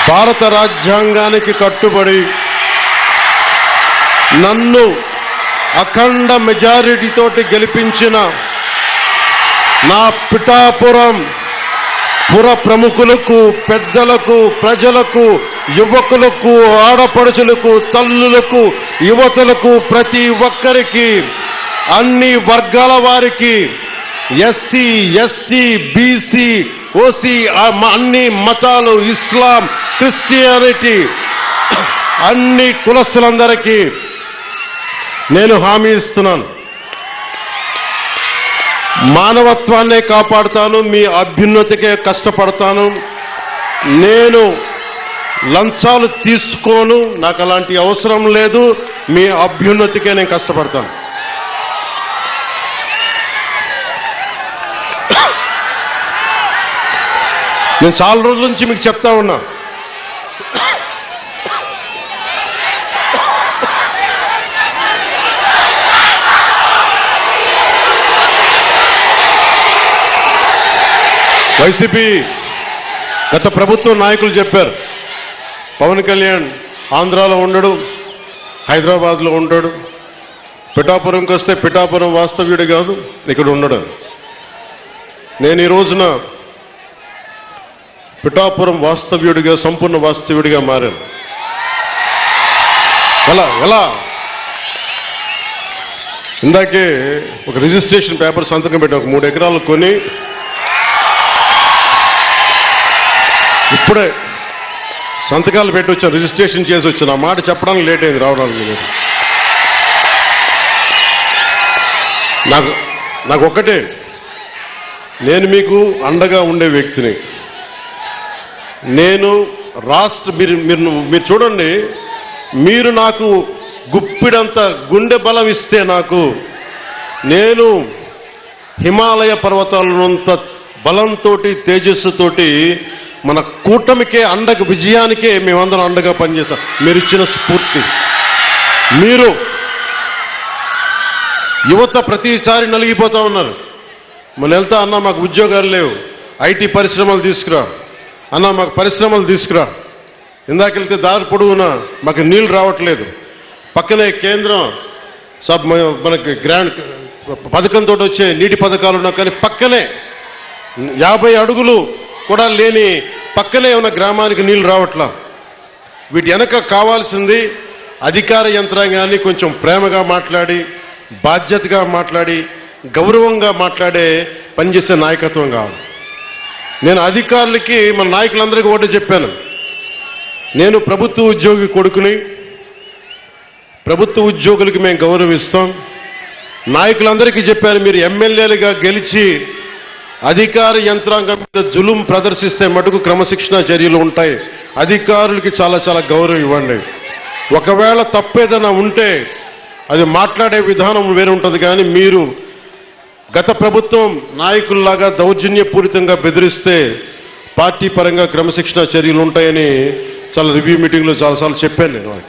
భారత రాజ్యాంగానికి కట్టుబడి నన్ను అఖండ మెజారిటీతోటి గెలిపించిన నా పిఠాపురం పుర ప్రముఖులకు, పెద్దలకు, ప్రజలకు, యువకులకు, ఆడపడుచులకు, తల్లులకు, యువతులకు, ప్రతి ఒక్కరికి, అన్ని వర్గాల వారికి, ఎస్సీ, ఎస్టీ, బీసీ, ఓసీ, అన్ని మతాలు, ఇస్లాం, క్రిస్టియానిటీ, అన్ని కులస్తులందరికీ నేను హామీ ఇస్తున్నాను. మానవత్వాన్నే కాపాడుతాను, మీ అభ్యున్నతికే కష్టపడతాను. నేను లంచాలు తీసుకోను, నాకు అలాంటి అవసరం లేదు. మీ అభ్యున్నతికే నేను కష్టపడతాను. నేను చాలా రోజుల నుంచి మీకు చెప్తా ఉన్నా, వైసీపీ గత ప్రభుత్వ నాయకులు చెప్పారు, పవన్ కళ్యాణ్ ఆంధ్రాలో ఉండడు, హైదరాబాద్లో ఉండడు, పిఠాపురంకి వస్తే పిఠాపురం వాస్తవ్యుడు కాదు, ఇక్కడ ఉండడు. నేను ఈ రోజున పిఠాపురం వాస్తవ్యుడిగా, సంపూర్ణ వాస్తవ్యుడిగా మారాను. ఎలా ఇందాకే ఒక రిజిస్ట్రేషన్ పేపర్ సంతకం పెట్టి ఒక 3 ఎకరాలు కొని ఇప్పుడే సంతకాలు పెట్టి వచ్చాను, రిజిస్ట్రేషన్ చేసి వచ్చాను. ఆ మాట చెప్పడానికి లేట్ అయింది రావడానికి. నాకు ఒక్కటే, నేను మీకు అండగా ఉండే వ్యక్తిని. నేను మీరు చూడండి, మీరు నాకు గుప్పిడంత గుండె బలం ఇస్తే నాకు, నేను హిమాలయ పర్వతాలనంత బలంతో, తేజస్సుతోటి మన కూటమికే అండగా, విజయానికే మేమందరం అండగా పనిచేస్తాం. మీరు ఇచ్చిన స్ఫూర్తి. మీరు యువత ప్రతిసారి నలిగిపోతా ఉన్నారు. మనం వెళ్తా అన్నా మాకు ఉద్యోగాలు లేవు, ఐటీ పరిశ్రమలు తీసుకురా అన్నా, మాకు పరిశ్రమలు తీసుకురా. ఇందాకెళ్తే దారి పొడవునా మాకు నీళ్లు రావట్లేదు. పక్కనే కేంద్రం మనకి గ్రాండ్ పథకంతో వచ్చే నీటి పథకాలు ఉన్నా, కానీ పక్కనే 50 అడుగులు కూడా లేని పక్కనే ఉన్న గ్రామానికి నీళ్లు రావట్లా. వీటి వెనక కావాల్సింది అధికార యంత్రాంగాన్ని కొంచెం ప్రేమగా మాట్లాడి, బాధ్యతగా మాట్లాడి, గౌరవంగా మాట్లాడే పనిచేసే నాయకత్వం కావాలి. నేను అధికారులకి, మన నాయకులందరికీ ఒకటి చెప్పాను, నేను ప్రభుత్వ ఉద్యోగి కొడుకుని, ప్రభుత్వ ఉద్యోగులకి మేము గౌరవిస్తాం. నాయకులందరికీ చెప్పాను, మీరు ఎమ్మెల్యేలుగా గెలిచి అధికార యంత్రాంగం మీద జులుం ప్రదర్శిస్తే మటుకు క్రమశిక్షణ చర్యలు ఉంటాయి. అధికారులకి చాలా చాలా గౌరవం ఇవ్వండి. ఒకవేళ తప్పేదైనా ఉంటే అది మాట్లాడే విధానం వేరే ఉంటుంది, కానీ మీరు గత ప్రభుత్వం నాయకుల్లాగా దౌర్జన్యపూరితంగా బెదిరిస్తే పార్టీ పరంగా క్రమశిక్షణ చర్యలు ఉంటాయని చాలా రివ్యూ మీటింగ్లో చాలాసార్లు చెప్పాను నేను.